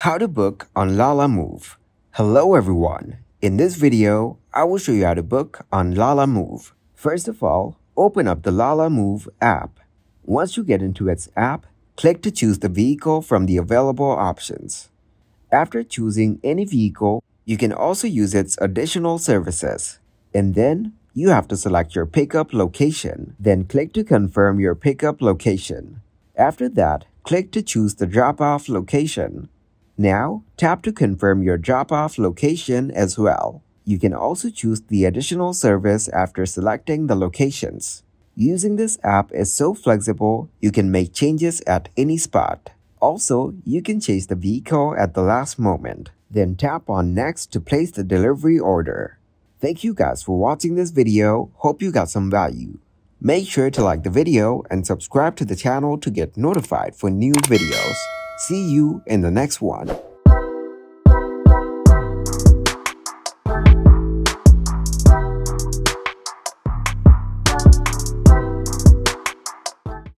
How to book on Lalamove. Hello everyone. In this video, I will show you how to book on Lalamove. First of all, open up the Lalamove app. Once you get into its app, click to choose the vehicle from the available options. After choosing any vehicle, you can also use its additional services. And then, you have to select your pickup location. Then click to confirm your pickup location. After that, click to choose the drop-off location. Now, tap to confirm your drop-off location as well. You can also choose the additional service after selecting the locations. Using this app is so flexible, you can make changes at any spot. Also, you can change the vehicle at the last moment. Then tap on Next to place the delivery order. Thank you guys for watching this video. Hope you got some value. Make sure to like the video and subscribe to the channel to get notified for new videos. See you in the next one.